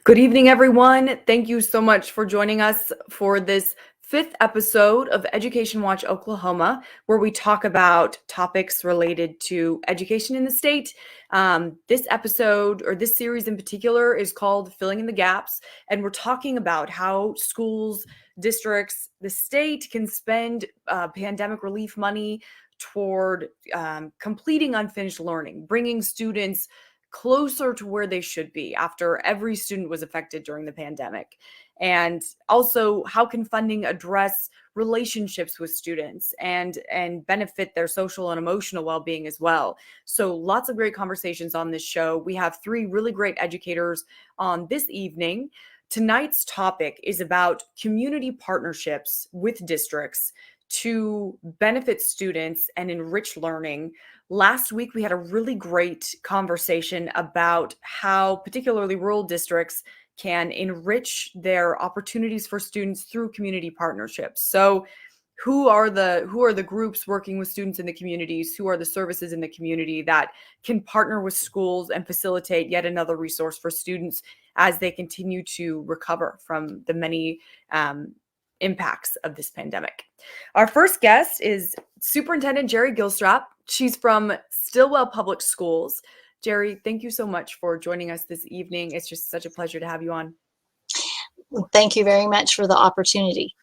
Good evening, everyone. Thank you so much for joining us for this fifth episode of Education Watch Oklahoma, where we talk about topics related to education in the state. This episode, or this series in particular, is called Filling in the Gaps, and we're talking about how schools, districts, the state can spend pandemic relief money toward completing unfinished learning, bringing students closer to where they should be after every student was affected during the pandemic. And also, how can funding address relationships with students and benefit their social and emotional well-being as well? So lots of great conversations on this show. We have three really great educators on this evening. Tonight's topic is about community partnerships with districts to benefit students and enrich learning. Last week, we had a really great conversation about how particularly rural districts can enrich their opportunities for students through community partnerships. So who are the groups working with students in the communities? Who are the services in the community that can partner with schools and facilitate yet another resource for students as they continue to recover from the many impacts of this pandemic? Our first guest is Superintendent Geri Gilstrap. She's from Stilwell Public Schools. Geri, thank you so much for joining us this evening. It's just such a pleasure to have you on. Thank you very much for the opportunity.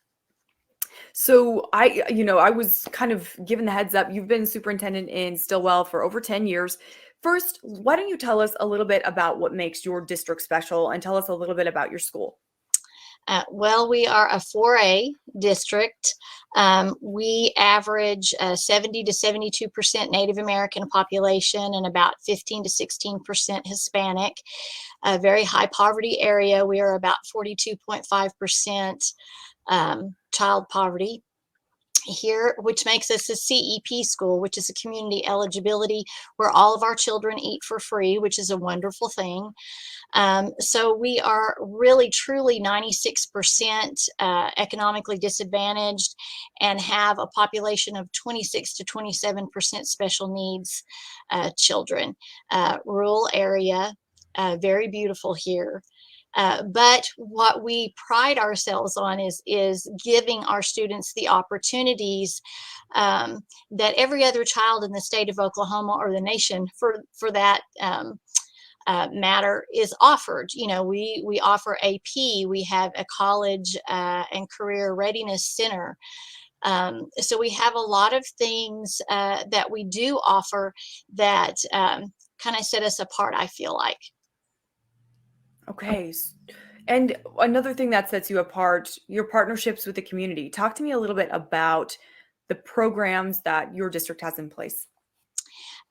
So I was kind of given the heads up. You've been superintendent in Stilwell for over 10 years. First, why don't you tell us a little bit about what makes your district special and tell us a little bit about your school? Well, we are a 4A district. We average 70 to 72% Native American population and about 15 to 16% Hispanic. A very high poverty area. We are about 42.5% child poverty here, which makes us a CEP school, which is a community eligibility where all of our children eat for free, which is a wonderful thing. So we are really truly 96% economically disadvantaged and have a population of 26 to 27% special needs children. Rural area, very beautiful here. But what we pride ourselves on is giving our students the opportunities that every other child in the state of Oklahoma or the nation for that matter is offered. You know, we offer AP, we have a college and career readiness center. So we have a lot of things that we do offer that kind of set us apart, I feel like. Okay. And another thing that sets you apart, your partnerships with the community. Talk to me a little bit about the programs that your district has in place.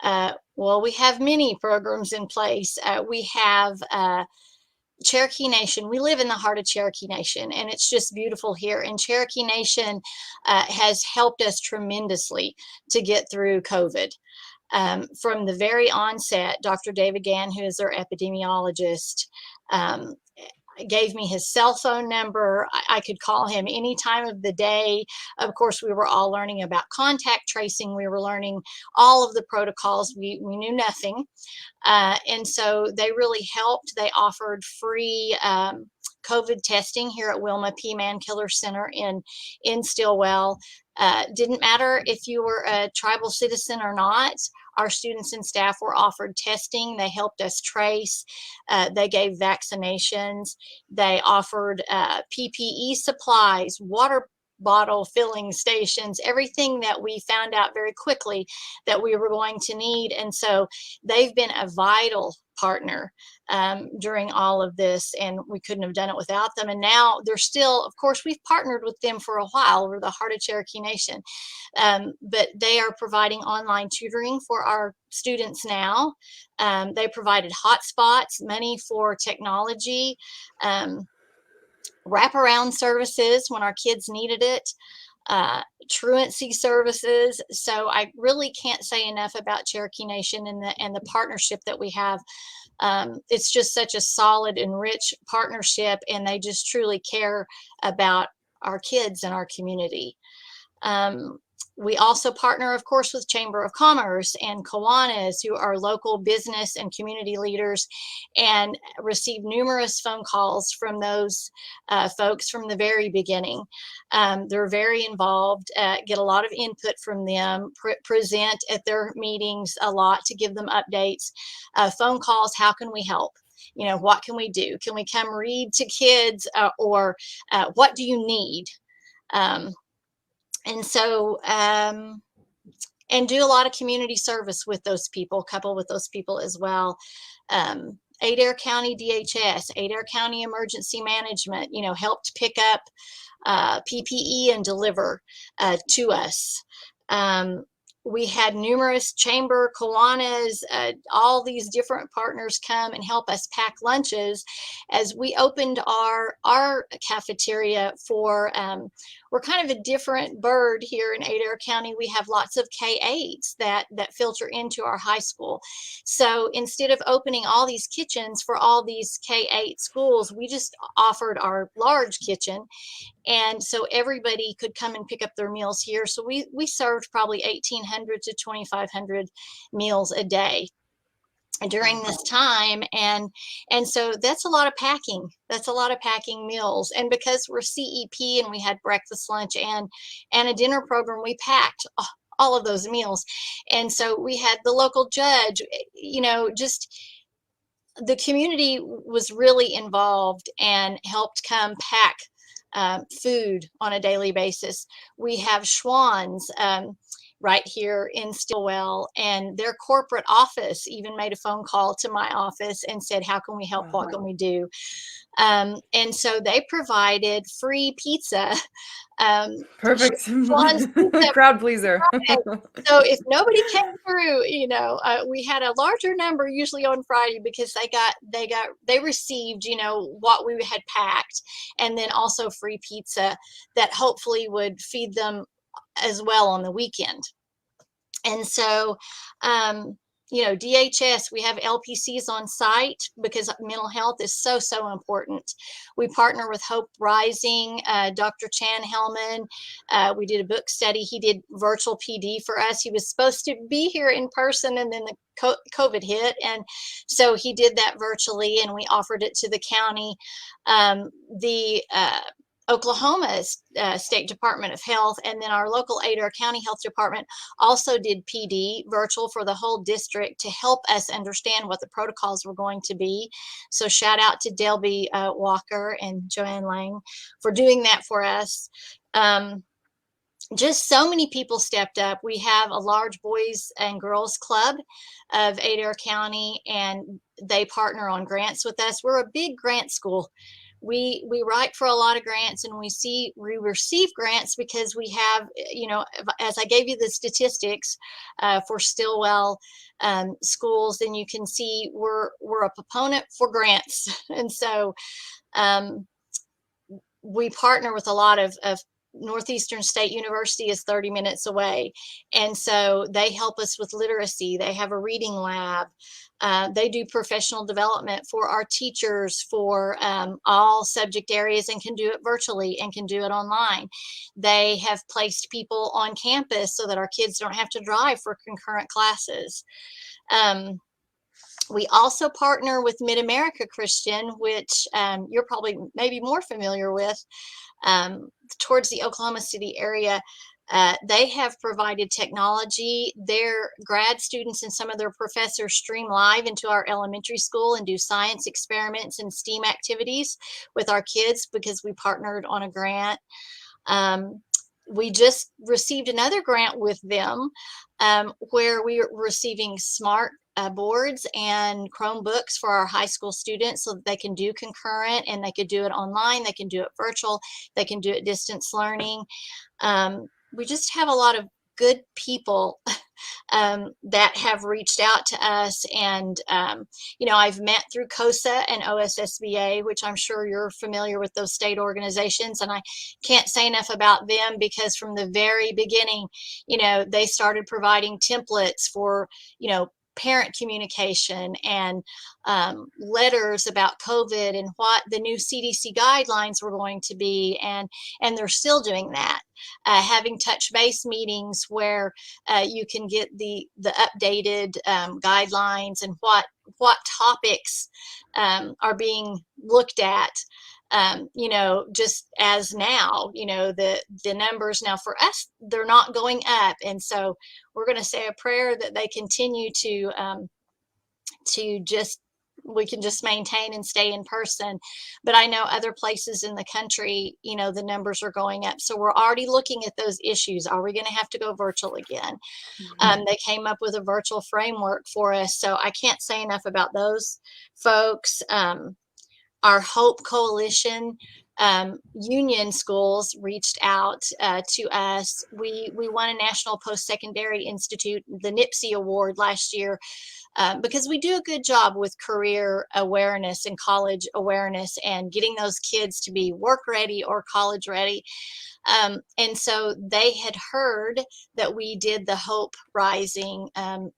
Well, we have many programs in place. We have Cherokee Nation. We live in the heart of Cherokee Nation, and it's just beautiful here. And Cherokee Nation has helped us tremendously to get through COVID. From the very onset, Dr. David Gann, who is our epidemiologist, gave me his cell phone number. I could call him any time of the day. Of course, we were all learning about contact tracing. We were learning all of the protocols. We knew nothing. And so they really helped. They offered free COVID testing here at Wilma P. Mankiller Center in Stilwell. Didn't matter if you were a tribal citizen or not. Our students and staff were offered testing. They helped us trace. They gave vaccinations. They offered PPE supplies, water bottle filling stations, everything that we found out very quickly that we were going to need. And so they've been a vital partner during all of this, and we couldn't have done it without them. And now they're still, of course, we've partnered with them for a while. We're the heart of Cherokee Nation, but they are providing online tutoring for our students now. They provided hotspots, money for technology, wraparound services when our kids needed it, truancy services. So I really can't say enough about Cherokee Nation and the partnership that we have. It's just such a solid and rich partnership, and they just truly care about our kids and our community. We also partner, of course, with Chamber of Commerce and Kiwanis, who are local business and community leaders, and receive numerous phone calls from those folks from the very beginning. They're very involved, get a lot of input from them, present at their meetings a lot to give them updates. Phone calls, how can we help? You know, what can we do? Can we come read to kids, or what do you need? And so, and do a lot of community service with those people, couple with those people as well. Adair County DHS, Adair County Emergency Management, you know, helped pick up PPE and deliver to us. We had numerous chamber, Kiwanis, all these different partners come and help us pack lunches as we opened our cafeteria for, we're kind of a different bird here in Adair County. We have lots of K-8s that filter into our high school. So instead of opening all these kitchens for all these K-8 schools, we just offered our large kitchen. And so everybody could come and pick up their meals here. So we served probably 1,800 to 2,500 meals a day during this time. And so that's a lot of packing. That's a lot of packing meals. And because we're CEP and we had breakfast, lunch, and a dinner program, we packed all of those meals. And so we had the local judge, you know, just the community was really involved and helped come pack food on a daily basis. We have Schwann's right here in Stilwell, and their corporate office even made a phone call to my office and said, how can we help? What can we do? And so they provided free pizza. Perfect. Schwann's pizza. Crowd pleaser. So if nobody came through, you know, we had a larger number usually on Friday because they received, you know, what we had packed, and then also free pizza that hopefully would feed them as well on the weekend. And so, you know, DHS, we have LPCs on site because mental health is so, so important. We partner with Hope Rising, Dr. Chan Hellman. We did a book study. He did virtual PD for us. He was supposed to be here in person, and then the COVID hit. And so he did that virtually, and we offered it to the county. Oklahoma State Department of Health, and then our local Adair County Health Department also did PD virtual for the whole district to help us understand what the protocols were going to be. So shout out to Delby Walker and Joanne Lang for doing that for us. Just so many people stepped up. We have a large boys and girls club of Adair County, and they partner on grants with us. We're a big grant school. We write for a lot of grants, and we receive grants because we have, you know, as I gave you the statistics for Stilwell schools, then you can see we're a proponent for grants. And so we partner with a lot of Northeastern State University is 30 minutes away. And so they help us with literacy. They have a reading lab. They do professional development for our teachers for all subject areas, and can do it virtually and can do it online. They have placed people on campus so that our kids don't have to drive for concurrent classes. We also partner with Mid-America Christian, which you're probably maybe more familiar with, towards the Oklahoma City area. They have provided technology. Their grad students and some of their professors stream live into our elementary school and do science experiments and STEAM activities with our kids because we partnered on a grant. We just received another grant with them where we are receiving smart boards and Chromebooks for our high school students so that they can do concurrent, and they could do it online, they can do it virtual, they can do it distance learning. We just have a lot of good people that have reached out to us. And, you know, I've met through COSA and OSSBA, which I'm sure you're familiar with those state organizations. And I can't say enough about them because from the very beginning, you know, they started providing templates for, you know, parent communication and letters about COVID and what the new CDC guidelines were going to be, and they're still doing that. Having touch base meetings where you can get the updated guidelines and what topics are being looked at. Just as now, the numbers now for us, they're not going up. And so we're going to say a prayer that they continue to we can just maintain and stay in person. But I know other places in the country, the numbers are going up. So we're already looking at those issues. Are we going to have to go virtual again? They came up with a virtual framework for us. So I can't say enough about those folks. Our Hope Coalition union schools reached out to us. We won a National Post-Secondary Institute, the NIPSE Award last year, because we do a good job with career awareness and college awareness and getting those kids to be work ready or college ready. And so they had heard that we did the Hope Rising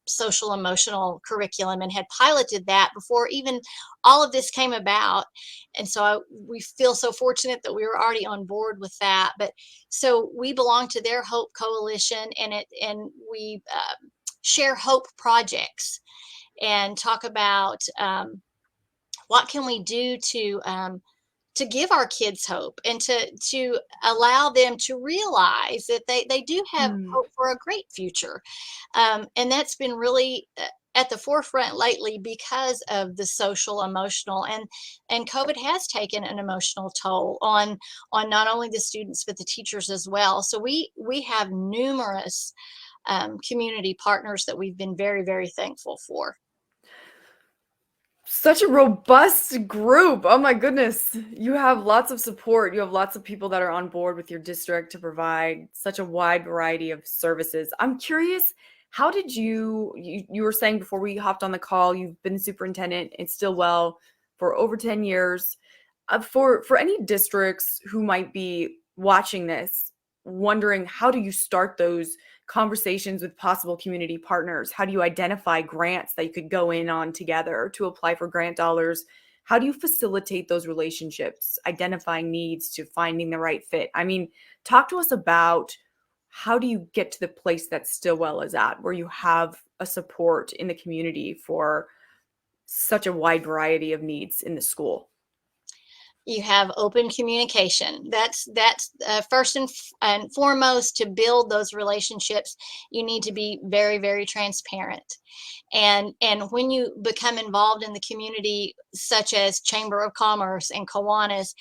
social emotional curriculum and had piloted that before even all of this came about. And so we feel so fortunate that we were already on board with that. But so we belong to their Hope Coalition, and we share hope projects and talk about what can we do to give our kids hope and to allow them to realize that they do have hope for a great future. And that's been really at the forefront lately because of the social emotional, and COVID has taken an emotional toll on not only the students but the teachers as well. So we have numerous community partners that we've been very, very thankful for. Such a robust group. Oh my goodness. You have lots of support. You have lots of people that are on board with your district to provide such a wide variety of services. I'm curious, how did you were saying before we hopped on the call, you've been superintendent in Stilwell for over 10 years. For any districts who might be watching this, wondering how do you start those conversations with possible community partners? How do you identify grants that you could go in on together to apply for grant dollars? How do you facilitate those relationships, identifying needs to finding the right fit? I mean, talk to us about how do you get to the place that Stilwell is at, where you have a support in the community for such a wide variety of needs in the school? You have open communication. That's first and foremost. To build those relationships, you need to be very, very transparent. And when you become involved in the community, such as Chamber of Commerce and Kiwanis,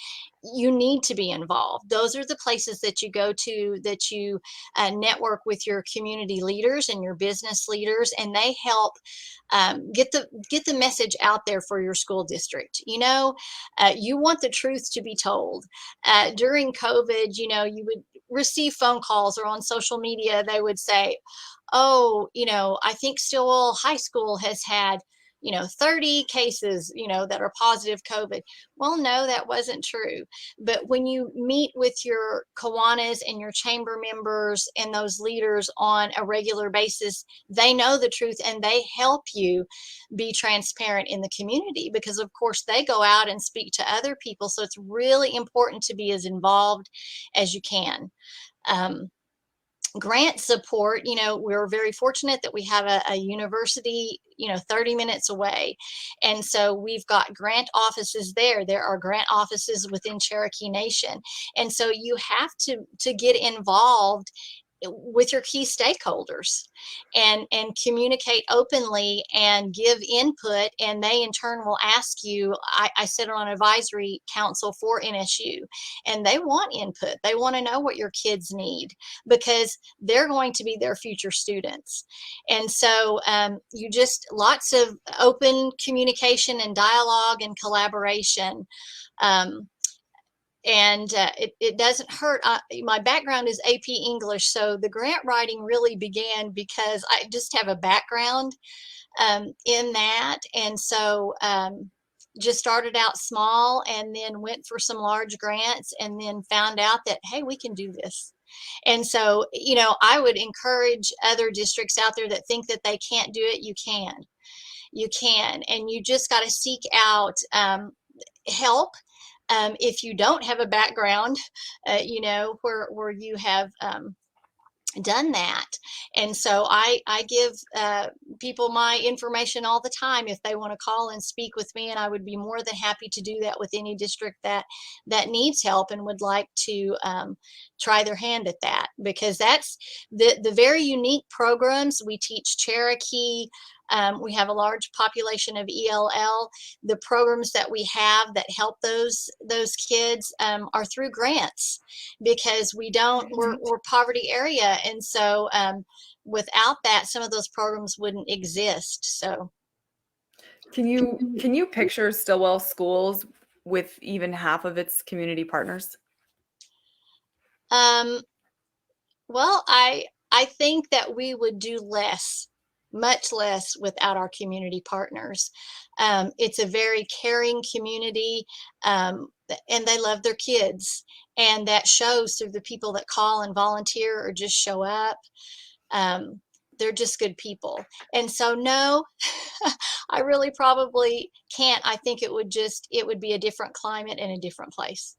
you need to be involved. Those are the places that you go to, that you network with your community leaders and your business leaders, and they help get the message out there for your school district. You want the truth to be told. During COVID, you would receive phone calls, or on social media, they would say, oh, I think Stilwell High School has had 30 cases, that are positive COVID. Well, no, that wasn't true. But when you meet with your Kiwanis and your chamber members and those leaders on a regular basis, they know the truth and they help you be transparent in the community, because of course they go out and speak to other people. So it's really important to be as involved as you can. Grant support, we're very fortunate that we have a university 30 minutes away, and so we've got grant offices there. There are grant offices within Cherokee Nation, and so you have to get involved with your key stakeholders and communicate openly and give input, and they in turn will ask you. I sit on advisory council for NSU, and they want input. They want to know what your kids need, because they're going to be their future students. And so you just lots of open communication and dialogue and collaboration. And it doesn't hurt. My background is AP English, so the grant writing really began because I just have a background in that. And so just started out small and then went for some large grants, and then found out that, hey, we can do this. And so, I would encourage other districts out there that think that they can't do it. You can, and you just got to seek out help. If you don't have a background, where you have done that. And so I give people my information all the time if they want to call and speak with me, and I would be more than happy to do that with any district that needs help and would like to try their hand at that, because that's the very unique programs. We teach Cherokee. We have a large population of ELL. The programs that we have that help those kids are through grants, because we're poverty area, and so without that, some of those programs wouldn't exist. So, Can you picture Stilwell Schools with even half of its community partners? well, I think that we would do less, much less, without our community partners. It's a very caring community, and they love their kids, and that shows through the people that call and volunteer or just show up. They're just good people. And so, no, I really probably can't. I think it would be a different climate and a different place.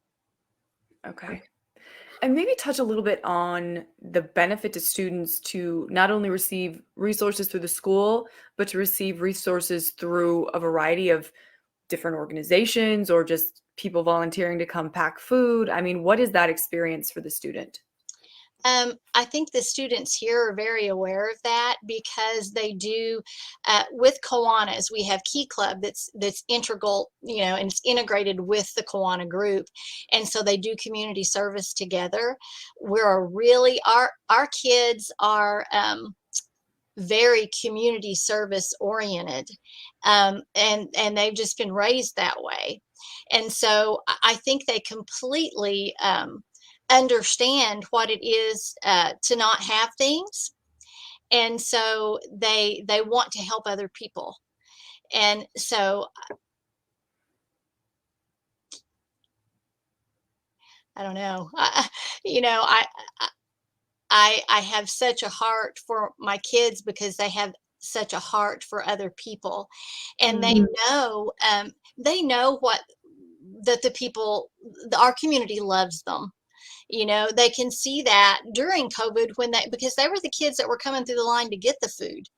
Okay. And maybe touch a little bit on the benefit to students to not only receive resources through the school, but to receive resources through a variety of different organizations or just people volunteering to come pack food. I mean, what is that experience for the student? I think the students here are very aware of that, because they do, with Kiwanis, we have Key Club that's integral, and it's integrated with the Kiwana group. And so they do community service together. Our kids are very community service oriented, and they've just been raised that way. And so I think they completely understand what it is to not have things, and so they want to help other people. And so I don't know, I have such a heart for my kids, because they have such a heart for other people, and they know what that our community loves them. They can see that during COVID, because they were the kids that were coming through the line to get the food,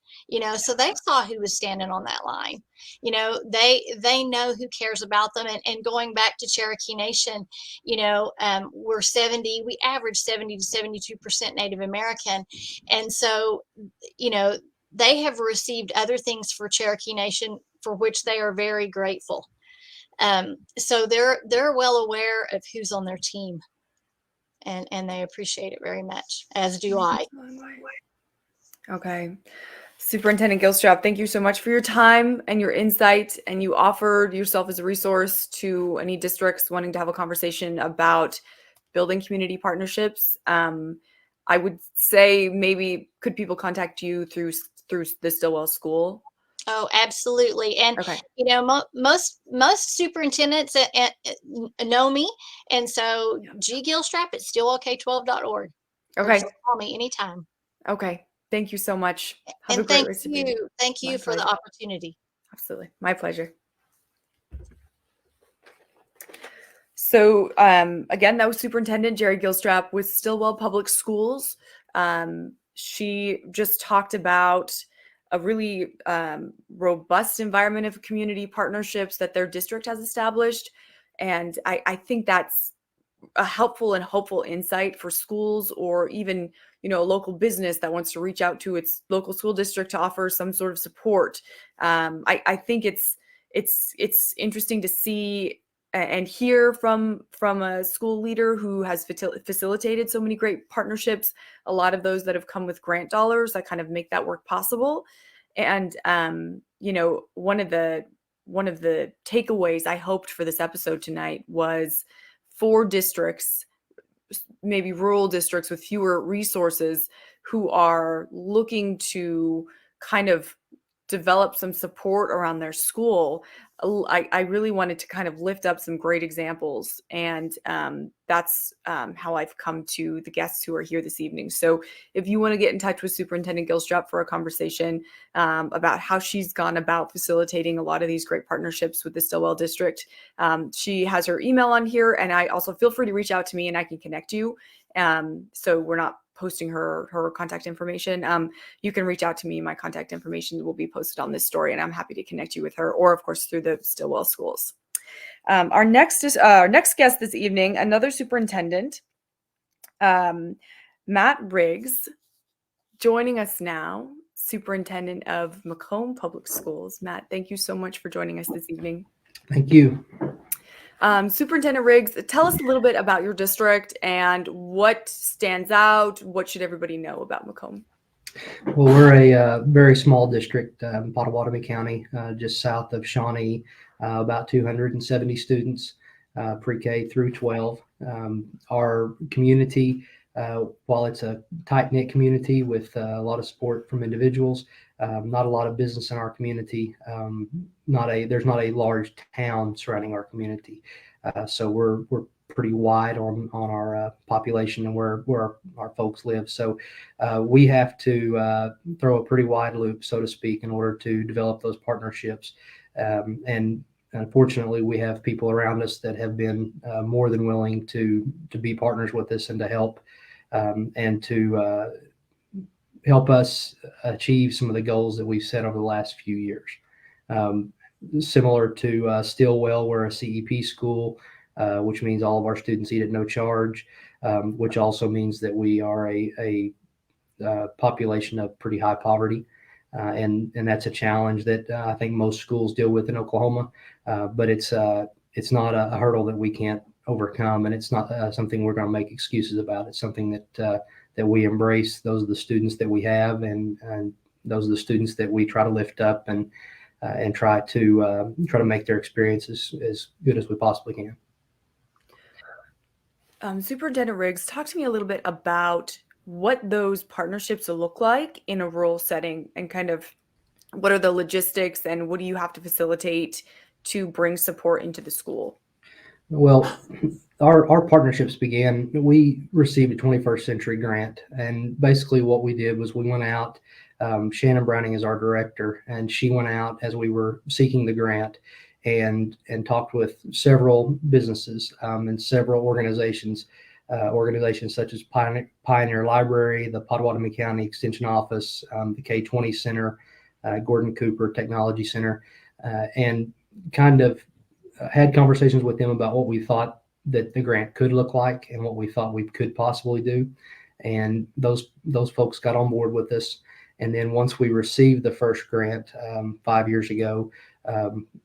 so they saw who was standing on that line. They know who cares about them. And going back to Cherokee Nation, we average 70 to 72% Native American. And so, they have received other things for Cherokee Nation for which they are very grateful. So they're well aware of who's on their team. And they appreciate it very much, as do I. Okay. Superintendent Gilstrap, thank you so much for your time and your insight. And you offered yourself as a resource to any districts wanting to have a conversation about building community partnerships. I would say maybe could people contact you through the Stilwell School? Oh, absolutely. And, okay. Most superintendents know me. And so G. Gilstrap at stillwellk12.org. Okay. So call me anytime. Okay. Thank you so much. Have a great rest of your day. Thank you for the opportunity. Absolutely. My pleasure. So again, that was Superintendent Geri Gilstrap with Stilwell Public Schools. She just talked about a really robust environment of community partnerships that their district has established. And I think that's a helpful and hopeful insight for schools, or even, a local business that wants to reach out to its local school district to offer some sort of support. I think it's interesting to see and hear from a school leader who has facilitated so many great partnerships, a lot of those that have come with grant dollars that kind of make that work possible. And one of the takeaways I hoped for this episode tonight was for districts, maybe rural districts with fewer resources, who are looking to kind of develop some support around their school, I really wanted to kind of lift up some great examples. And that's how I've come to the guests who are here this evening. So if you want to get in touch with Superintendent Gilstrap for a conversation about how she's gone about facilitating a lot of these great partnerships with the Stilwell District, she has her email on here. And I also feel free to reach out to me and I can connect you. So we're not posting her contact information. You can reach out to me. My contact information will be posted on this story, and I'm happy to connect you with her, or of course through the Stilwell schools. Our next guest this evening, another superintendent, Matt Riggs, joining us now, superintendent of Macomb Public Schools. Matt, thank you so much for joining us this evening. Thank you. Superintendent Riggs, tell us a little bit about your district and what stands out. What should everybody know about Macomb? Well, we're a very small district, Pottawatomie County, just south of Shawnee, about 270 students, pre-K through 12. Our community, while it's a tight-knit community with a lot of support from individuals, not a lot of business in our community. There's not a large town surrounding our community, so we're pretty wide on our population and where our folks live. So we have to throw a pretty wide loop, so to speak, in order to develop those partnerships. And unfortunately, we have people around us that have been more than willing to be partners with us and to help and to help us achieve some of the goals that we've set over the last few years. Similar to Stilwell, we're a CEP school, which means all of our students eat at no charge, which also means that we are a population of pretty high poverty. And that's a challenge that I think most schools deal with in Oklahoma, but it's not a hurdle that we can't overcome, and it's not something we're going to make excuses about. It's something that we embrace. Those are the students that we have, and those are the students that we try to lift up and try to make their experiences as good as we possibly can. Superintendent Riggs, talk to me a little bit about what those partnerships look like in a rural setting, and kind of what are the logistics and what do you have to facilitate to bring support into the school? Well, our partnerships began, we received a 21st Century grant, and basically what we did was we went out, Shannon Browning is our director, and she went out as we were seeking the grant and talked with several businesses and several organizations such as Pioneer Library, the Pottawatomie County Extension Office, the K-20 Center, Gordon Cooper Technology Center, and kind of had conversations with them about what we thought that the grant could look like and what we thought we could possibly do. And those folks got on board with us. And then once we received the first grant 5 years ago,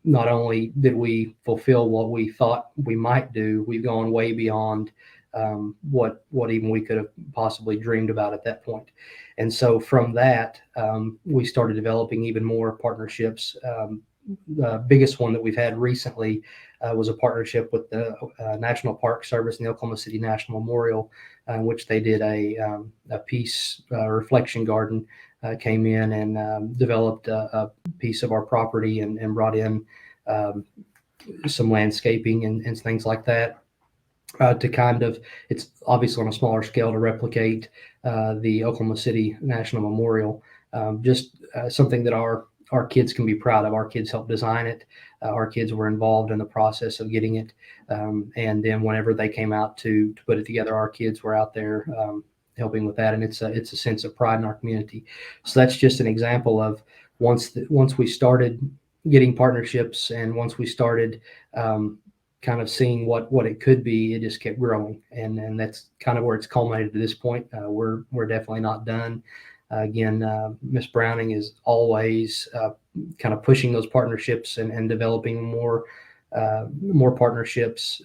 not only did we fulfill what we thought we might do, we've gone way beyond what even we could have possibly dreamed about at that point. And so from that, we started developing even more partnerships. The biggest one that we've had recently was a partnership with the National Park Service and the Oklahoma City National Memorial, in which they did a peace reflection garden, came in and developed a piece of our property and brought in some landscaping and things like that. To kind of, it's obviously on a smaller scale to replicate the Oklahoma City National Memorial, just something that our kids can be proud of. Our kids helped design it. Our kids were involved in the process of getting it. And then whenever they came out to put it together, our kids were out there helping with that. And it's a sense of pride in our community. So that's just an example of once we started getting partnerships and once we started kind of seeing what it could be, it just kept growing. And that's kind of where it's culminated to this point. We're definitely not done. Again, Ms. Browning is always kind of pushing those partnerships and developing more partnerships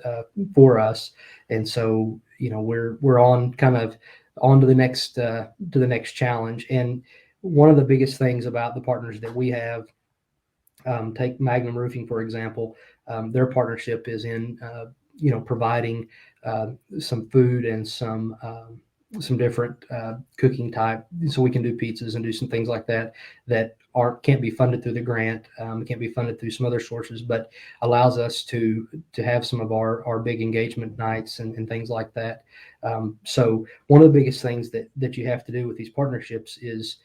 for us. And so, we're on kind of on to the next challenge. And one of the biggest things about the partners that we have, take Magnum Roofing, for example, their partnership is in, providing some food and some different cooking type, so we can do pizzas and do some things like that can't be funded through the grant, can't be funded through some other sources, but allows us to have some of our big engagement nights and things like that. So one of the biggest things that you have to do with these partnerships is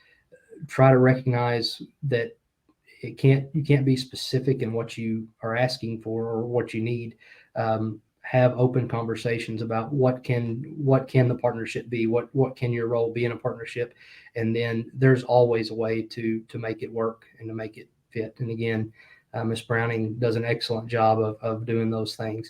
try to recognize that you can't be specific in what you are asking for or what you need. Have open conversations about what can the partnership be, what can your role be in a partnership, and then there's always a way to make it work and to make it fit. And again, Ms. Browning does an excellent job of doing those things.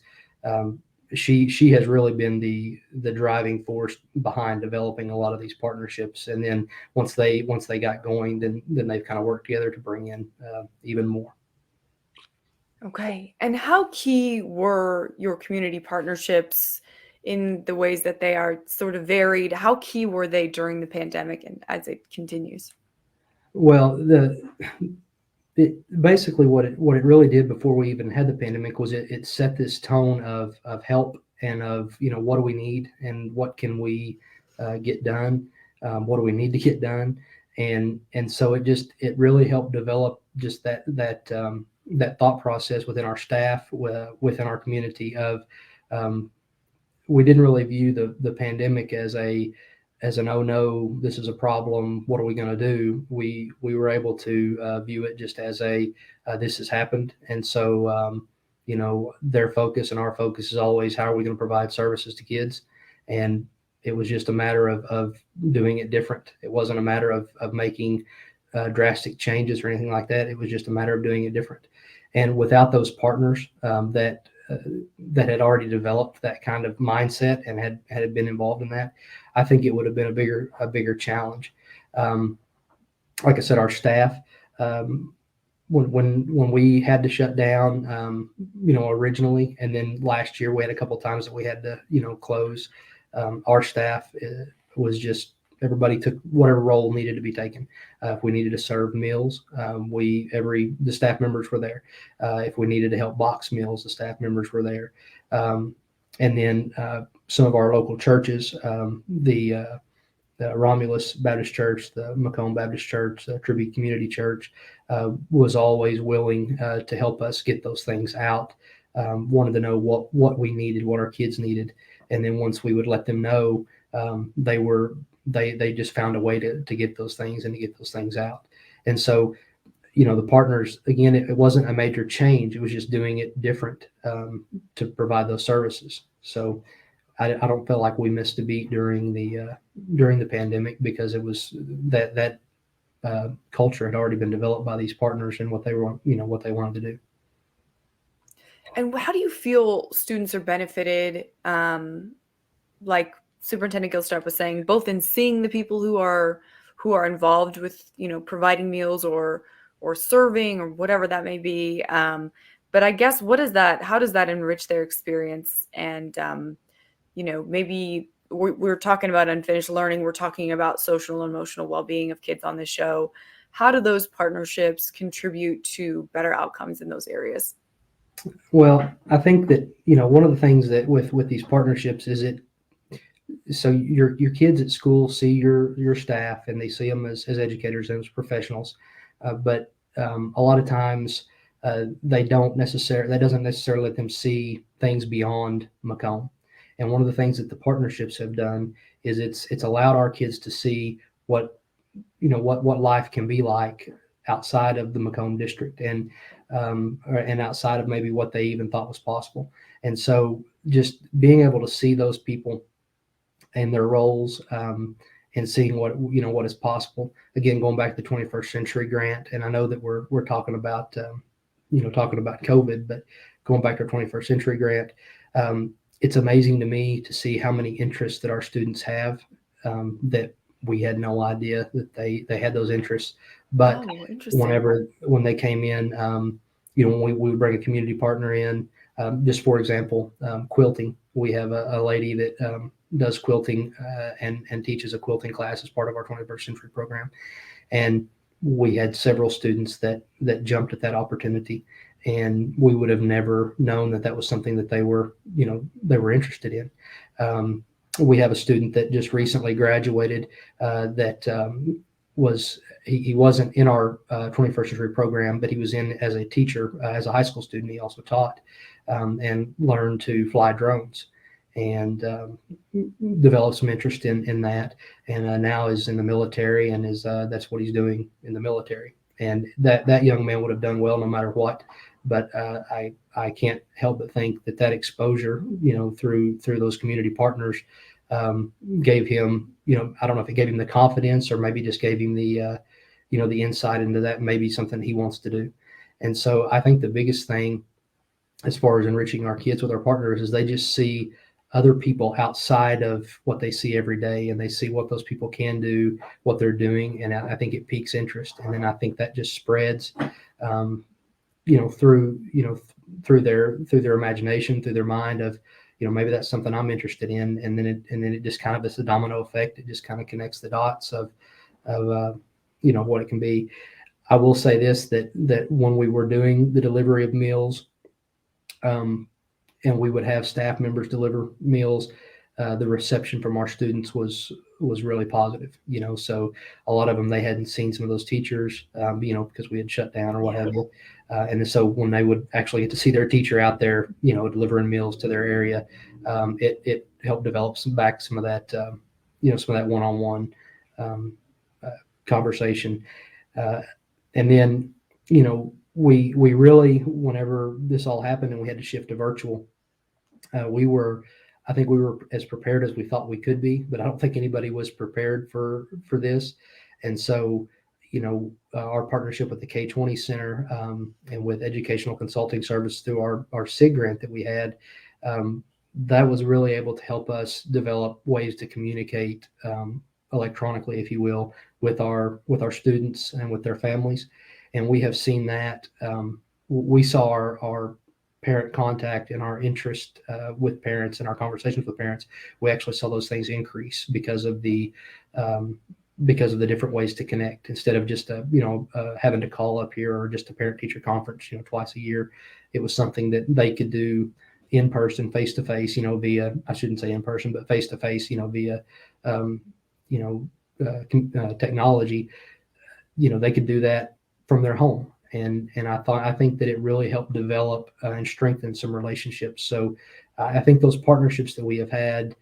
She has really been the driving force behind developing a lot of these partnerships, and then once they got going, then they've kind of worked together to bring in even more. Okay. And how key were your community partnerships in the ways that they are sort of varied? How key were they during the pandemic and as it continues? Well, basically what it really did before we even had the pandemic was it set this tone of help and of, what do we need and what can we get done? What do we need to get done? And so it really helped develop just that thought process within our staff, within our community of, we didn't really view the pandemic as an, oh no, this is a problem, what are we going to do? We were able to view it just as this has happened. And so, their focus and our focus is always, how are we going to provide services to kids? And it was just a matter of doing it different. It wasn't a matter of making drastic changes or anything like that. It was just a matter of doing it different. And without those partners that had already developed that kind of mindset and had been involved in that, I think it would have been a bigger challenge. Like I said, our staff, when we had to shut down, originally, and then last year we had a couple of times that we had to, close. Our staff was just, everybody took whatever role needed to be taken. If we needed to serve meals, the staff members were there. If we needed to help box meals, the staff members were there. And then some of our local churches, the Romulus Baptist Church, the Macomb Baptist Church, the Tribute Community Church, was always willing to help us get those things out. Wanted to know what we needed, what our kids needed. And then once we would let them know, they just found a way to get those things and to get those things out. And so, the partners, again, it wasn't a major change. It was just doing it different to provide those services. So I don't feel like we missed a beat during the pandemic, because it was that culture had already been developed by these partners and what they wanted to do. And how do you feel students are benefited, like Superintendent Gilstrap was saying, both in seeing the people who are involved with, providing meals or serving or whatever that may be. But I guess how does that enrich their experience? And, maybe we're talking about unfinished learning. We're talking about social and emotional well-being of kids on this show. How do those partnerships contribute to better outcomes in those areas? Well, I think that, one of the things that with these partnerships is so your kids at school see your staff, and they see them as educators and as professionals, but a lot of times that doesn't necessarily let them see things beyond Macomb. And one of the things that the partnerships have done is it's allowed our kids to see what life can be like outside of the Macomb district, and outside of maybe what they even thought was possible. And so just being able to see those people and their roles, and seeing what is possible. Again, going back to the 21st Century Grant, and I know that we're talking about COVID, but going back to our 21st Century Grant, it's amazing to me to see how many interests that our students have, that we had no idea that they had those interests. But when they came in, when we would bring a community partner in, just for example, quilting. We have a lady that does quilting and teaches a quilting class as part of our 21st Century program. And we had several students that jumped at that opportunity, and we would have never known that was something that they were interested in. we have a student that just recently graduated that he wasn't in our 21st century program, but he was in as a teacher, as a high school student. He also taught and learned to fly drones, and developed some interest in that, and now is in the military, and is that's what he's doing in the military. And that young man would have done well no matter what. But I can't help but think that exposure, through those community partners, gave him, I don't know if it gave him the confidence, or maybe just gave him the the insight into that, maybe something he wants to do. And so I think the biggest thing as far as enriching our kids with our partners is they just see other people outside of what they see every day, and they see what those people can do, what they're doing. And I think it piques interest. And then I think that just spreads, through their imagination, through their mind of, maybe that's something I'm interested in. And then it just kind of, it's a domino effect. It just kind of connects the dots of what it can be. I will say this, that when we were doing the delivery of meals, and we would have staff members deliver meals, the reception from our students was really positive. So a lot of them, they hadn't seen some of those teachers, because we had shut down or what have you. And so when they would actually get to see their teacher out there, delivering meals to their area, it helped develop some of that, some of that one-on-one conversation. And then, we really, whenever this all happened and we had to shift to virtual, I think we were as prepared as we thought we could be, but I don't think anybody was prepared for this. And so, our partnership with the K-20 Center, and with Educational Consulting Service through our SIG grant that we had, that was really able to help us develop ways to communicate electronically, if you will, with our students and with their families. And we have seen that. We saw our parent contact and our interest with parents and our conversations with parents. We actually saw those things increase because of the different ways to connect, instead of just having to call up here, or just a parent teacher conference twice a year. It was something that they could do in person, face to face, via, I shouldn't say in person, but face to face, via technology. They could do that from their home. And I think that it really helped develop and strengthen some relationships. So I think those partnerships that we have had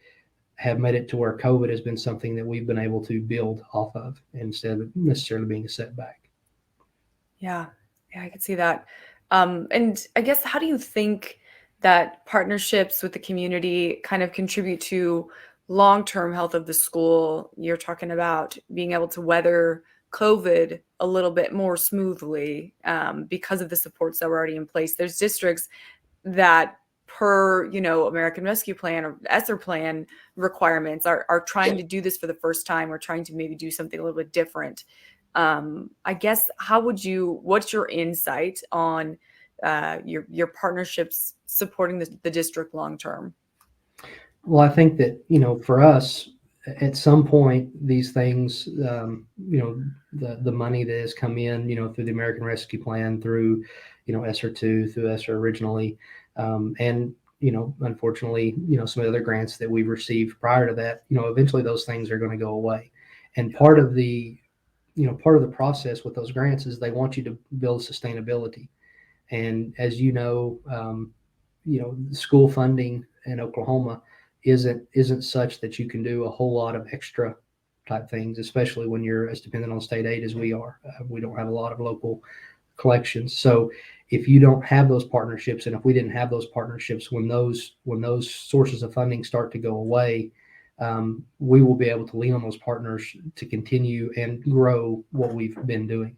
have made it to where COVID has been something that we've been able to build off of, instead of necessarily being a setback. Yeah, I could see that. And I guess, how do you think that partnerships with the community kind of contribute to long-term health of the school? You're talking about being able to weather COVID a little bit more smoothly because of the supports that were already in place. There's districts that, per American Rescue Plan or ESSER plan requirements, are trying to do this for the first time, or trying to maybe do something a little bit different. I guess, what's your insight on your partnerships supporting the district long term? Well, I think that, for us, at some point, these things, the money that has come in, through the American Rescue Plan, through, ESSER 2, through ESSER originally, and, unfortunately, some of the other grants that we've received prior to that, eventually those things are going to go away. And part of the process with those grants is they want you to build sustainability. And as school funding in Oklahoma isn't such that you can do a whole lot of extra type things, especially when you're as dependent on state aid as we are. We don't have a lot of local collections. So if you don't have those partnerships, and if we didn't have those partnerships, when those sources of funding start to go away, we will be able to lean on those partners to continue and grow what we've been doing.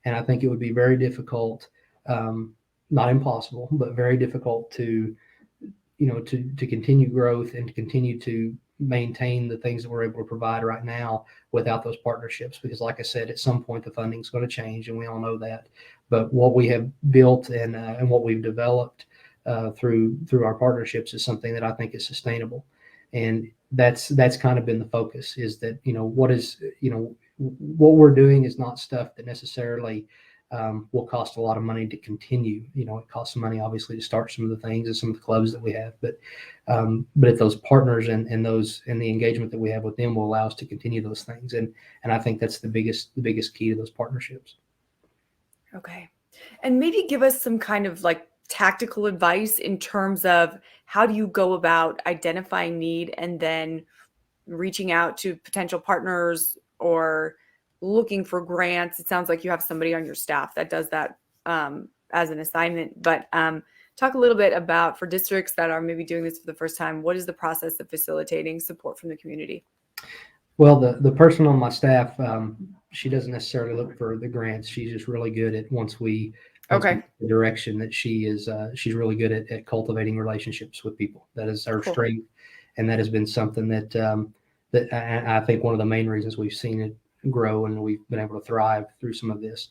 And I think it would be very difficult, not impossible, but very difficult to continue growth and to continue to maintain the things that we're able to provide right now without those partnerships. Because, like I said, at some point the funding is going to change, and we all know that. But what we have built and what we've developed through our partnerships is something that I think is sustainable. And that's kind of been the focus, is that what we're doing is not stuff that necessarily will cost a lot of money to continue. You know, it costs some money obviously to start some of the things and some of the clubs that we have, but if those partners and the engagement that we have with them will allow us to continue those things. And I think that's the biggest key to those partnerships. Okay. And maybe give us some kind of like tactical advice in terms of how do you go about identifying need and then reaching out to potential partners or looking for grants. It sounds like you have somebody on your staff that does that as an assignment, but talk a little bit about, for districts that are maybe doing this for the first time, what is the process of facilitating support from the community? Well, the person on my staff, she doesn't necessarily look for the grants. She's just really good at once we the direction that she's really good at cultivating relationships with people. That is her strength, and that has been something that I think one of the main reasons we've seen it grow and we've been able to thrive through some of this.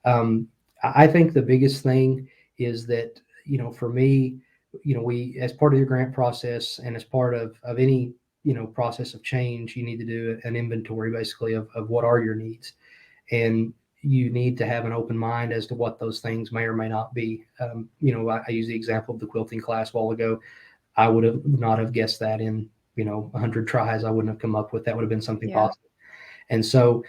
I think the biggest thing is that, you know, for me, you know, we, as part of your grant process and as part of any, you know, process of change, you need to do an inventory basically of what are your needs. And you need to have an open mind as to what those things may or may not be. You know, I use the example of the quilting class a while ago. I would have not have guessed that in, you know, 100 tries. I wouldn't have come up with that. Would have been something possible. And so,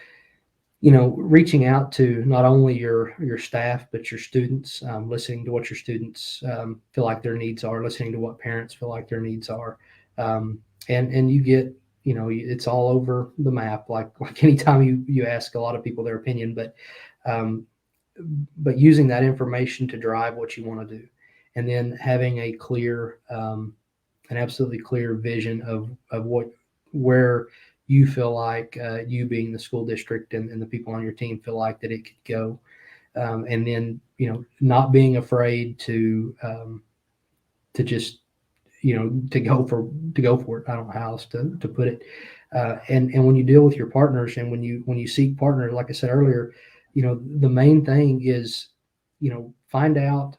you know, reaching out to not only your staff, but your students, listening to what your students feel like their needs are, listening to what parents feel like their needs are. And you get, you know, it's all over the map. Like anytime you ask a lot of people their opinion, but using that information to drive what you want to do, and then having a clear, an absolutely clear vision of where you feel like you being the school district and the people on your team feel like that it could go, and then, you know, not being afraid to just, you know, to go for it. I don't know how else to put it. And when you deal with your partners and when you seek partners, like I said earlier, you know, the main thing is, you know, find out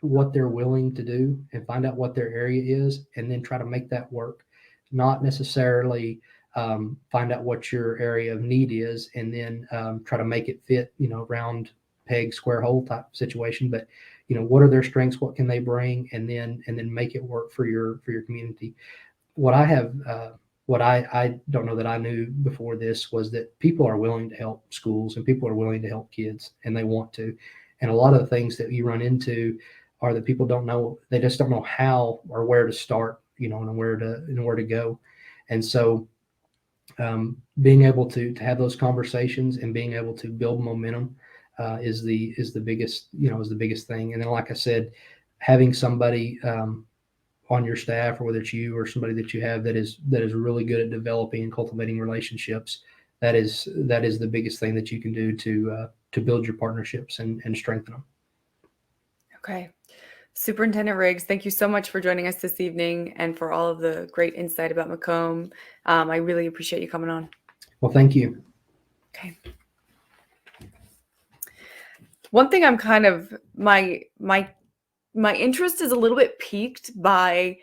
what they're willing to do and find out what their area is, and then try to make that work. Not necessarily find out what your area of need is and then try to make it fit, you know, round peg, square hole type situation. But, you know, what are their strengths? What can they bring? And then make it work for your community. What I have, what I don't know that I knew before this was that people are willing to help schools and people are willing to help kids, and they want to. And a lot of the things that you run into are that people don't know. They just don't know how or where to start, you know, and where to go. And so being able to have those conversations and being able to build momentum is the biggest, you know, is the biggest thing. And then, like I said, having somebody on your staff, or whether it's you or somebody that you have that is really good at developing and cultivating relationships, that is the biggest thing that you can do to build your partnerships and strengthen them. Okay. Superintendent Riggs, thank you so much for joining us this evening and for all of the great insight about Macomb. I really appreciate you coming on. Well, thank you. Okay. One thing I'm kind of, my interest is a little bit piqued by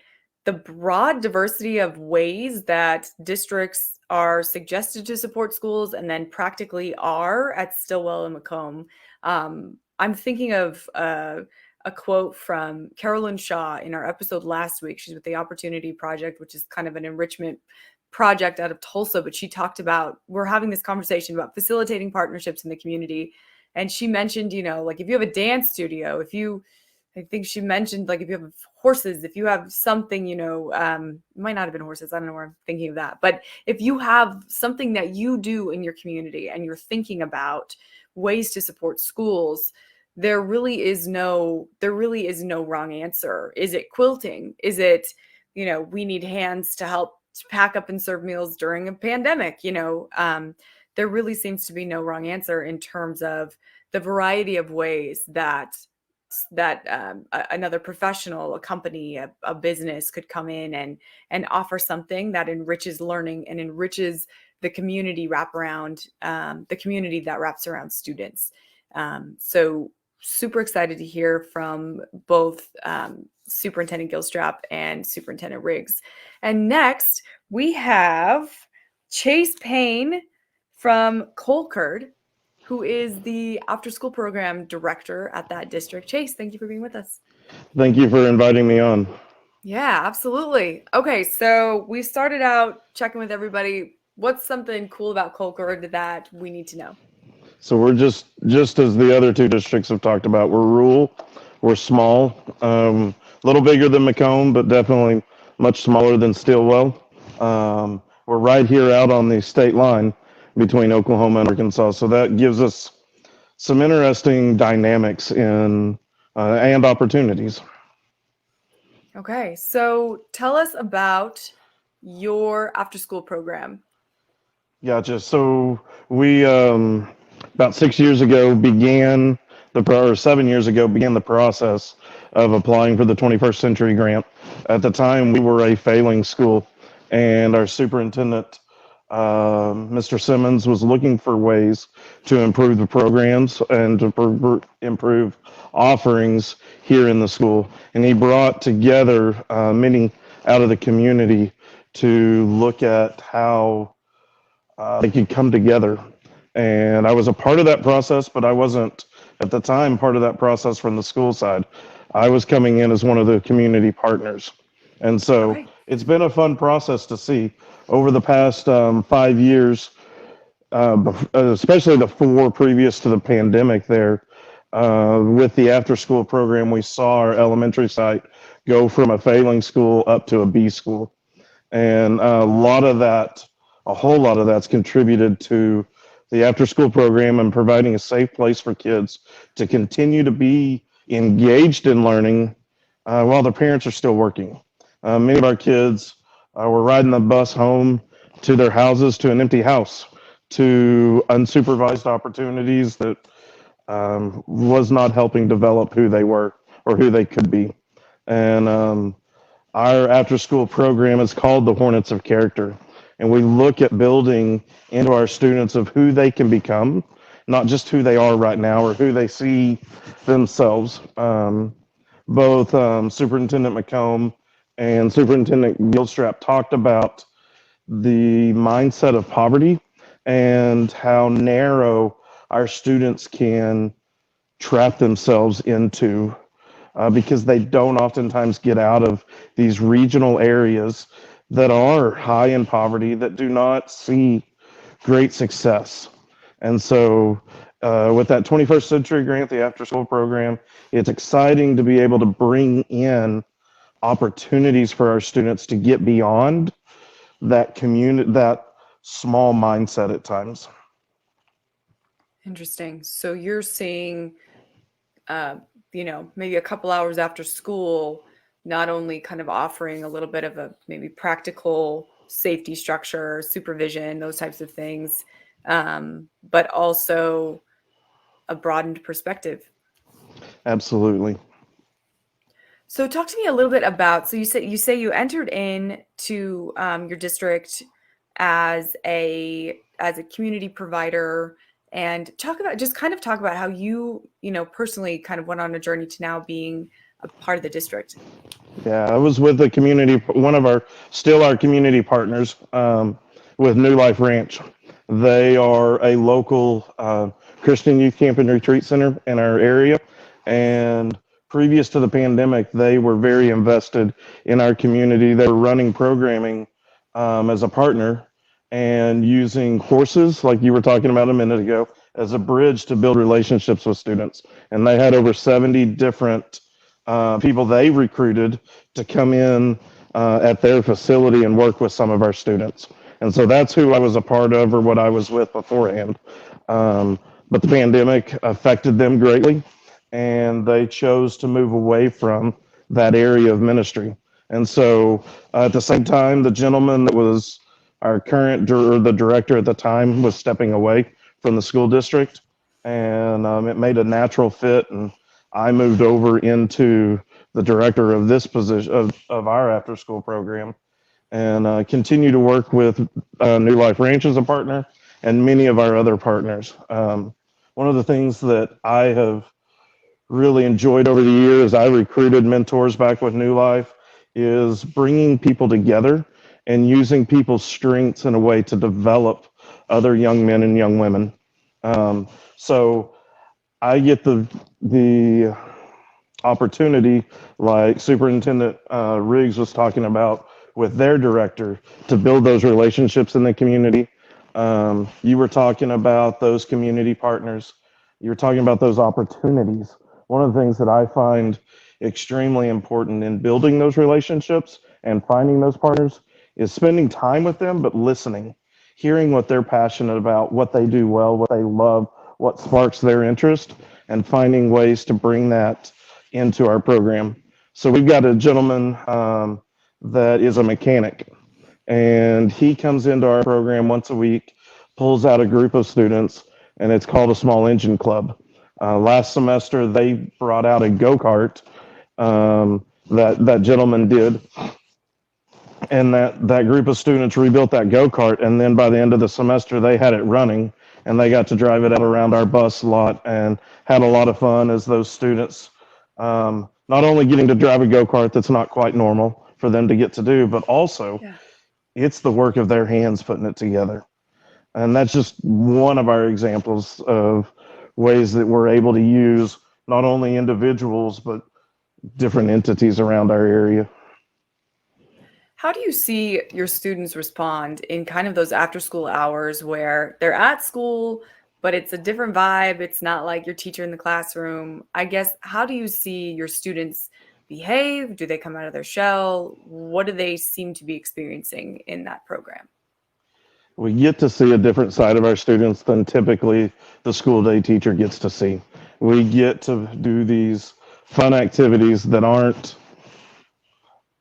the broad diversity of ways that districts are suggested to support schools and then practically are at Stilwell and Macomb. I'm thinking of a quote from Carolyn Shaw in our episode last week. She's with the Opportunity Project, which is kind of an enrichment project out of Tulsa, but she talked about, we're having this conversation about facilitating partnerships in the community. And she mentioned, you know, like if you have a dance studio, I think she mentioned, like, if you have horses, if you have something, you know, it might not have been horses. I don't know where I'm thinking of that. But if you have something that you do in your community and you're thinking about ways to support schools, there really is no wrong answer. Is it quilting? Is it, you know, we need hands to help pack up and serve meals during a pandemic? You know, there really seems to be no wrong answer in terms of the variety of ways that another professional, a company, a business could come in and offer something that enriches learning and enriches the community the community that wraps around students. So super excited to hear from both Superintendent Gilstrap and Superintendent Riggs. And next we have Chase Payne from Colcord, who is the Afterschool Program Director at that district. Chase, thank you for being with us. Thank you for inviting me on. Yeah, absolutely. Okay, so we started out checking with everybody. What's something cool about Colcord that we need to know? So we're just as the other two districts have talked about. We're rural, we're small, a little bigger than Macomb, but definitely much smaller than Stilwell. We're right here out on the state line between Oklahoma and Arkansas, so that gives us some interesting dynamics and opportunities. Okay, so tell us about your after-school program. Gotcha. So we about 6 years ago began or 7 years ago began the process of applying for the 21st Century Grant. At the time, we were a failing school, and our superintendent, Mr. Simmons, was looking for ways to improve the programs and to improve offerings here in the school. And he brought together many out of the community to look at how they could come together. And I was a part of that process, but I wasn't at the time part of that process from the school side. I was coming in as one of the community partners. And so it's been a fun process to see over the past 5 years, especially the 4 previous to the pandemic there. With the after school program, we saw our elementary site go from a failing school up to a B school. And a whole lot of that's contributed to the after school program and providing a safe place for kids to continue to be engaged in learning while their parents are still working. Many of our kids were riding the bus home to their houses, to an empty house, to unsupervised opportunities that was not helping develop who they were or who they could be. And our after school program is called the Hornets of Character. And we look at building into our students of who they can become, not just who they are right now or who they see themselves. Both Superintendent Macomb and Superintendent Gilstrap talked about the mindset of poverty and how narrow our students can trap themselves into because they don't oftentimes get out of these regional areas that are high in poverty, that do not see great success. And so with that 21st Century Grant, the after school program, it's exciting to be able to bring in opportunities for our students to get beyond that that small mindset at times. Interesting. So you're seeing, maybe a couple hours after school, not only kind of offering a little bit of a maybe practical safety structure, supervision, those types of things, but also a broadened perspective. Absolutely. So talk to me a little bit about, so you say you entered into your district as a community provider, and talk about how you personally kind of went on a journey to now being a part of the district. Yeah, I was with the community, one of our community partners with New Life Ranch. They are a local Christian youth camp and retreat center in our area. And previous to the pandemic, they were very invested in our community. They were running programming as a partner and using horses, like you were talking about a minute ago, as a bridge to build relationships with students. And they had over 70 different people they recruited to come in at their facility and work with some of our students. And so that's who I was a part of, or what I was with beforehand. But the pandemic affected them greatly, and they chose to move away from that area of ministry. And so at the same time, the gentleman that was our the director at the time was stepping away from the school district, and it made a natural fit. And I moved over into the director of this position of our after school program, and continue to work with New Life Ranch as a partner and many of our other partners. One of the things that I have really enjoyed over the years, I recruited mentors back with New Life, is bringing people together and using people's strengths in a way to develop other young men and young women. So I get the opportunity, like Superintendent Riggs was talking about with their director, to build those relationships in the community. You were talking about those community partners. You were talking about those opportunities. One of the things that I find extremely important in building those relationships and finding those partners is spending time with them, but listening, hearing what they're passionate about, what they do well, what they love, what sparks their interest, and finding ways to bring that into our program. So we've got a gentleman that is a mechanic, and he comes into our program once a week, pulls out a group of students, and it's called a small engine club. Last semester, they brought out a go-kart that gentleman did, and that group of students rebuilt that go-kart, and then by the end of the semester, they had it running, and they got to drive it out around our bus lot and had a lot of fun as those students, not only getting to drive a go-kart that's not quite normal for them to get to do, but also Yeah. it's the work of their hands putting it together. And that's just one of our examples of ways that we're able to use not only individuals, but different entities around our area. How do you see your students respond in kind of those after school hours where they're at school, but it's a different vibe? It's not like your teacher in the classroom. I guess, how do you see your students behave? Do they come out of their shell? What do they seem to be experiencing in that program? We get to see a different side of our students than typically the school day teacher gets to see. We get to do these fun activities that aren't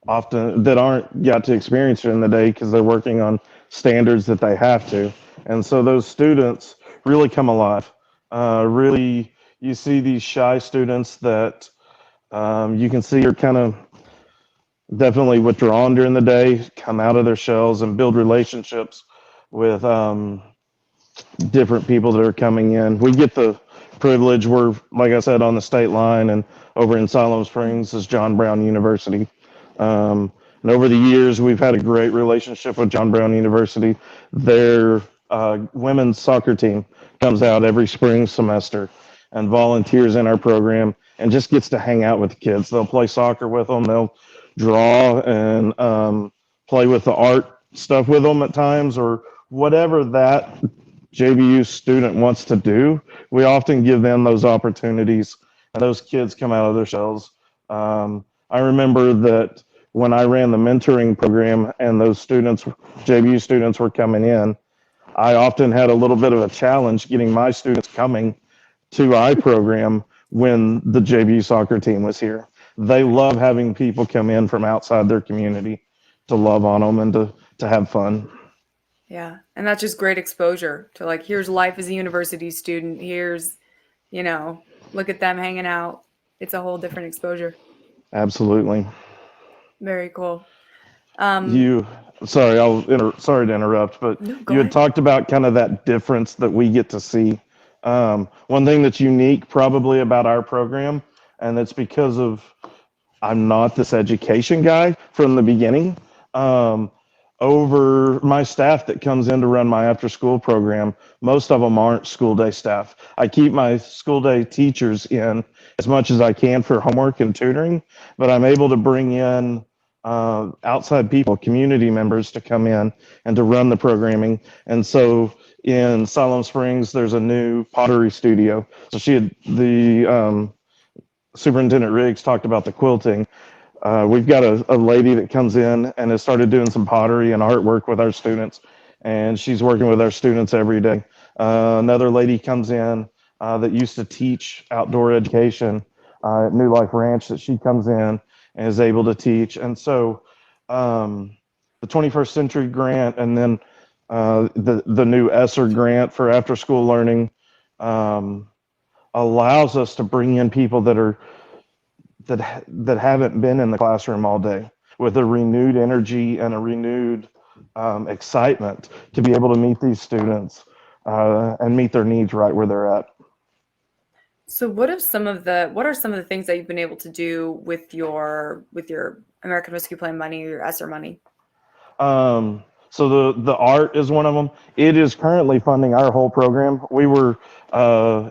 got to experience during the day because they're working on standards that they have to. And so those students really come alive. Really, you see these shy students that you can see are kind of definitely withdrawn during the day, come out of their shells and build relationships with different people that are coming in. We get the privilege, we're, like I said, on the state line, and over in Siloam Springs is John Brown University. And over the years, we've had a great relationship with John Brown University. Their women's soccer team comes out every spring semester and volunteers in our program and just gets to hang out with the kids. They'll play soccer with them. They'll draw and play with the art stuff with them at times, or whatever that JVU student wants to do. We often give them those opportunities, and those kids come out of their shells. I remember that when I ran the mentoring program and those students, JVU students, were coming in, I often had a little bit of a challenge getting my students coming to our program when the JVU soccer team was here. They love having people come in from outside their community to love on them and to have fun. Yeah. And that's just great exposure to, like, here's life as a university student. Here's, look at them hanging out. It's a whole different exposure. Absolutely. Very cool. Sorry to interrupt, but No, go you had ahead. talked about kind of that difference that we get to see. One thing that's unique probably about our program, and it's because of I'm not this education guy from the beginning. Over my staff that comes in to run my after school program, most of them aren't school day staff. I keep my school day teachers in as much as I can for homework and tutoring, but I'm able to bring in outside people, community members, to come in and to run the programming. And so in Siloam Springs, there's a new pottery studio. So the Superintendent Riggs talked about the quilting. We've got a lady that comes in and has started doing some pottery and artwork with our students, and she's working with our students every day. Another lady comes in that used to teach outdoor education at New Life Ranch, that she comes in and is able to teach. And so the 21st Century Grant, and then the new ESSER grant for after school learning allows us to bring in people that haven't been in the classroom all day, with a renewed energy and a renewed excitement to be able to meet these students and meet their needs right where they're at. So what are some of the things that you've been able to do with your American Rescue Plan money or your ESSER money? So the art is one of them. It is currently funding our whole program. We were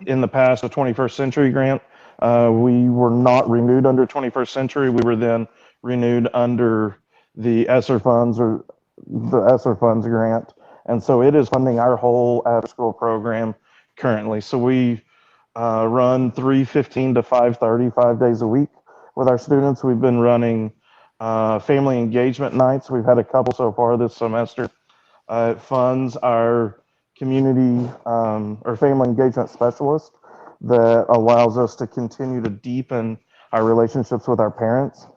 in the past a 21st Century grant. We were not renewed under 21st Century. We were then renewed under the ESSER funds or the ESSER funds grant. And so it is funding our whole after school program currently. So we run 3:15 to 5:30, 5 days a week with our students. We've been running family engagement nights. We've had a couple so far this semester. It funds our community or family engagement specialist that allows us to continue to deepen our relationships with our parents.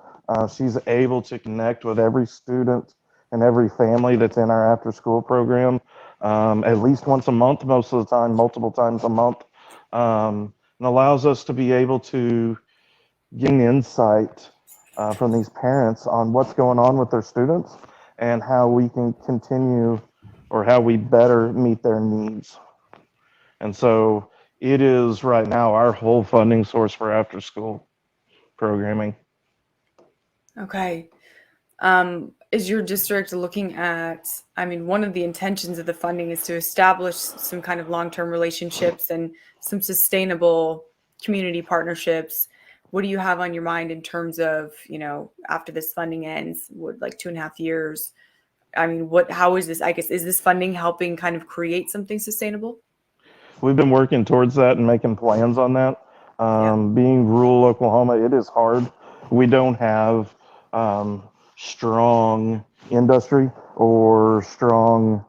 She's able to connect with every student and every family that's in our after school program at least once a month, most of the time, multiple times a month, and allows us to be able to gain insight from these parents on what's going on with their students and how we can continue or how we better meet their needs. And so it is right now our whole funding source for after school programming. Okay. Is your district looking at, I mean, one of the intentions of the funding is to establish some kind of long-term relationships and some sustainable community partnerships. What do you have on your mind in terms of, after this funding ends, would like 2.5 years? I mean, how is this, I guess, is this funding helping kind of create something sustainable? We've been working towards that and making plans on that. Being rural Oklahoma, it is hard. We don't have strong industry or strong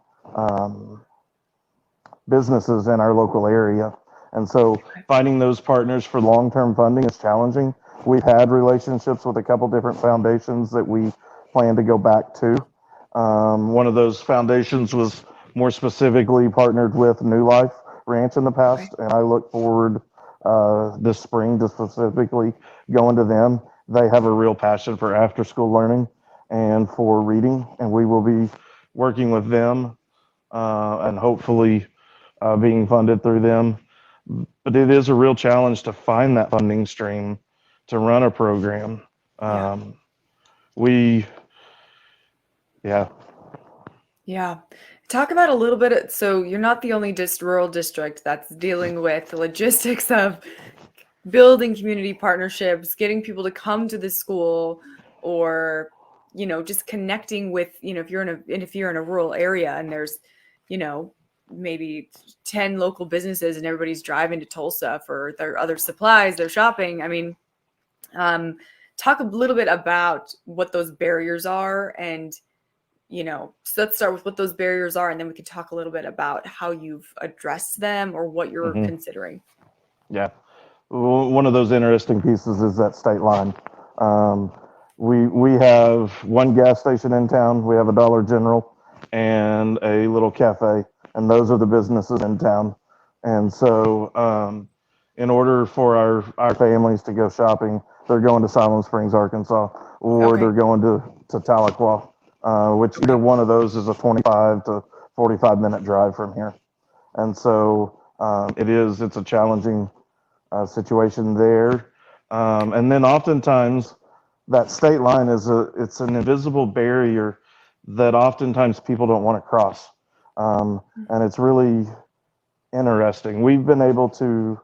businesses in our local area. And so finding those partners for long-term funding is challenging. We've had relationships with a couple different foundations that we plan to go back to. One of those foundations was more specifically partnered with New Life Ranch in the past, and I look forward this spring to specifically going to them. They have a real passion for after-school learning and for reading, and we will be working with them and hopefully being funded through them. But it is a real challenge to find that funding stream to run a program. Yeah. Talk about a little bit. So you're not the only rural district that's dealing with the logistics of building community partnerships, getting people to come to the school, or, just connecting with, if you're in a rural area and there's, maybe 10 local businesses and everybody's driving to Tulsa for their other supplies, their shopping. I mean, talk a little bit about what those barriers are and, so let's start with what those barriers are, and then we can talk a little bit about how you've addressed them or what you're considering. Yeah. One of those interesting pieces is that state line. We have one gas station in town. We have a Dollar General and a little cafe, and those are the businesses in town. And so in order for our families to go shopping, they're going to Siloam Springs, Arkansas, or they're going to Tahlequah, which either one of those is a 25 to 45-minute drive from here. And so it's a challenging situation there. And then oftentimes that state line it's an invisible barrier that oftentimes people don't want to cross. And it's really interesting. We've been able to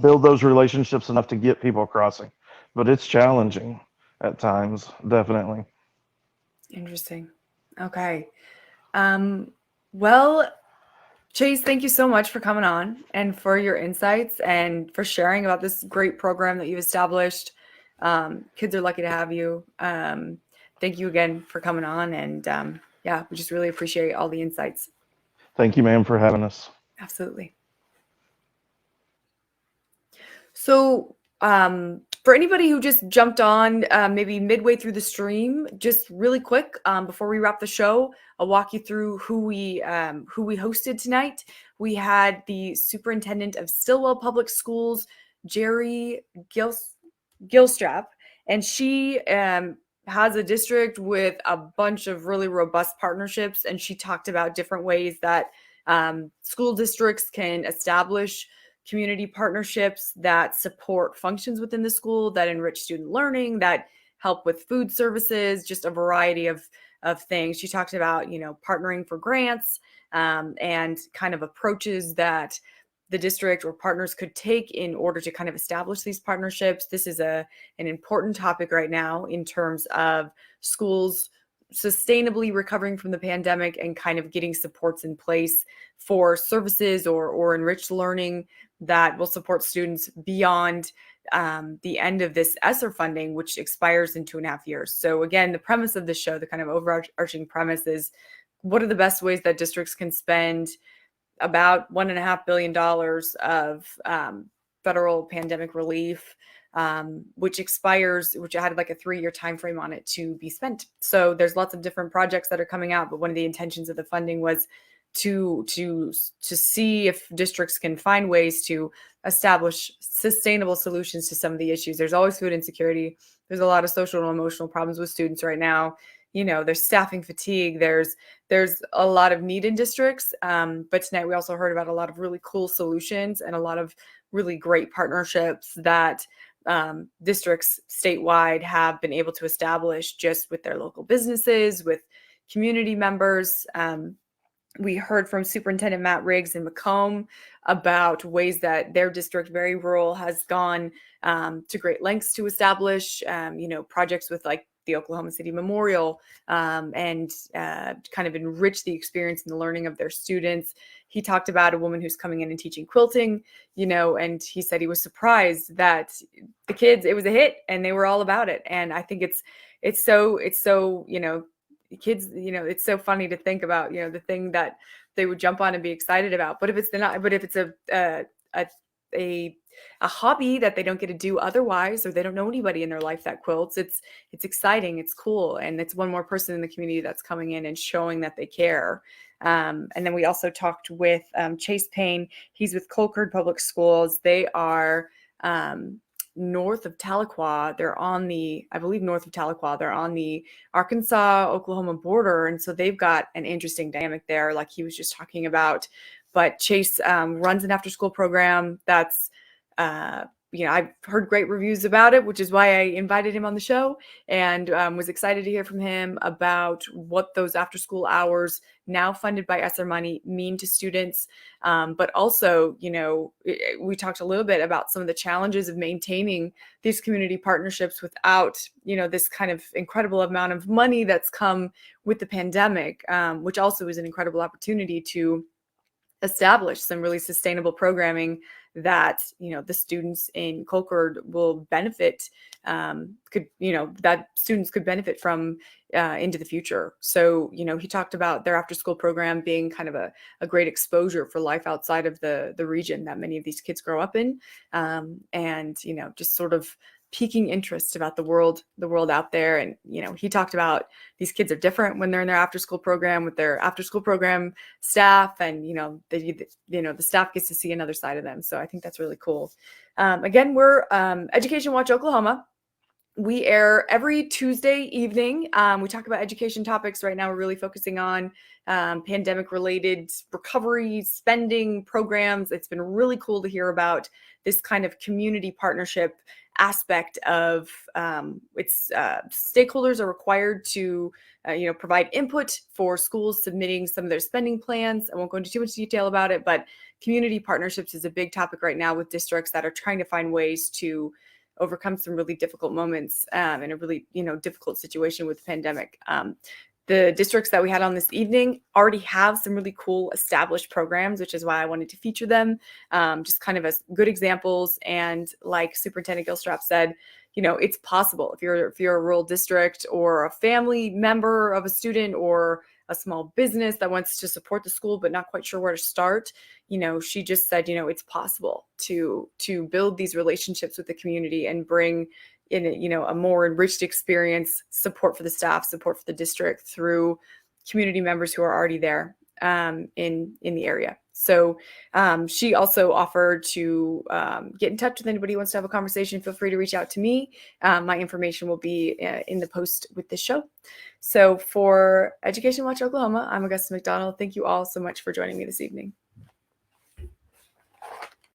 build those relationships enough to get people crossing, but it's challenging at times, definitely. Interesting. Okay. Well, Chase, thank you so much for coming on and for your insights and for sharing about this great program that you've established. Kids are lucky to have you. Thank you again for coming on. And we just really appreciate all the insights. Thank you, ma'am, for having us. Absolutely. So for anybody who just jumped on maybe midway through the stream, just really quick, before we wrap the show, I'll walk you through who we hosted tonight. We had the Superintendent of Stilwell Public Schools, Geri Gilstrap, and she has a district with a bunch of really robust partnerships, and she talked about different ways that school districts can establish community partnerships that support functions within the school, that enrich student learning, that help with food services, just a variety of of things. She talked about, partnering for grants and kind of approaches that the district or partners could take in order to kind of establish these partnerships. This is an important topic right now in terms of schools sustainably recovering from the pandemic and kind of getting supports in place for services or enriched learning that will support students beyond the end of this ESSER funding, which expires in 2.5 years. So again, the premise of the show, the kind of overarching premise is, what are the best ways that districts can spend about $1.5 billion of federal pandemic relief, which had like a 3-year time frame on it to be spent. So there's lots of different projects that are coming out, but one of the intentions of the funding was to see if districts can find ways to establish sustainable solutions to some of the issues. There's always food insecurity. There's a lot of social and emotional problems with students right now. There's staffing fatigue. There's a lot of need in districts. But tonight we also heard about a lot of really cool solutions and a lot of really great partnerships that districts statewide have been able to establish just with their local businesses, with community members. We heard from Superintendent Matt Riggs in Macomb about ways that their district, very rural, has gone to great lengths to establish, projects with like the Oklahoma City Memorial and kind of enrich the experience and the learning of their students. He talked about a woman who's coming in and teaching quilting, and he said he was surprised that the kids, it was a hit and they were all about it. And I think it's so kids, it's so funny to think about, the thing that they would jump on and be excited about. But if it's a hobby that they don't get to do otherwise, or they don't know anybody in their life that quilts, it's exciting, it's cool, and it's one more person in the community that's coming in and showing that they care. And then we also talked with Chase Payne. He's with Colcord Public Schools. They are north of Tahlequah. They're on the Arkansas-Oklahoma border. And so they've got an interesting dynamic there, like he was just talking about. But Chase runs an after-school program that's, I've heard great reviews about it, which is why I invited him on the show, and was excited to hear from him about what those after-school hours, now funded by ESSER money, mean to students. But also, we talked a little bit about some of the challenges of maintaining these community partnerships without, this kind of incredible amount of money that's come with the pandemic, which also is an incredible opportunity to establish some really sustainable programming that the students in Colcord will benefit, that students could benefit from into the future. So he talked about their after school program being kind of a great exposure for life outside of the region that many of these kids grow up in, and just sort of piquing interest about the world out there. And he talked about these kids are different when they're in their after school program with their after school program staff, and the staff gets to see another side of them. So I think that's really cool. Again, we're Education Watch Oklahoma. We air every Tuesday evening. We talk about education topics. Right now we're really focusing on pandemic related recovery spending programs. It's been really cool to hear about this kind of community partnership aspect of its stakeholders are required to provide input for schools submitting some of their spending plans. I won't go into too much detail about it, but community partnerships is a big topic right now with districts that are trying to find ways to overcome some really difficult moments in a really difficult situation with the pandemic. The districts that we had on this evening already have some really cool established programs, which is why I wanted to feature them, just kind of as good examples. And like Superintendent Gilstrap said, it's possible if you're a rural district or a family member of a student or a small business that wants to support the school but not quite sure where to start. She just said, it's possible to build these relationships with the community and bring in a more enriched experience, support for the staff, support for the district through community members who are already there in the area. So she also offered to get in touch with anybody who wants to have a conversation. Feel free to reach out to me. My information will be in the post with this show. So for Education Watch Oklahoma, I'm Augusta McDonald. Thank you all so much for joining me this evening.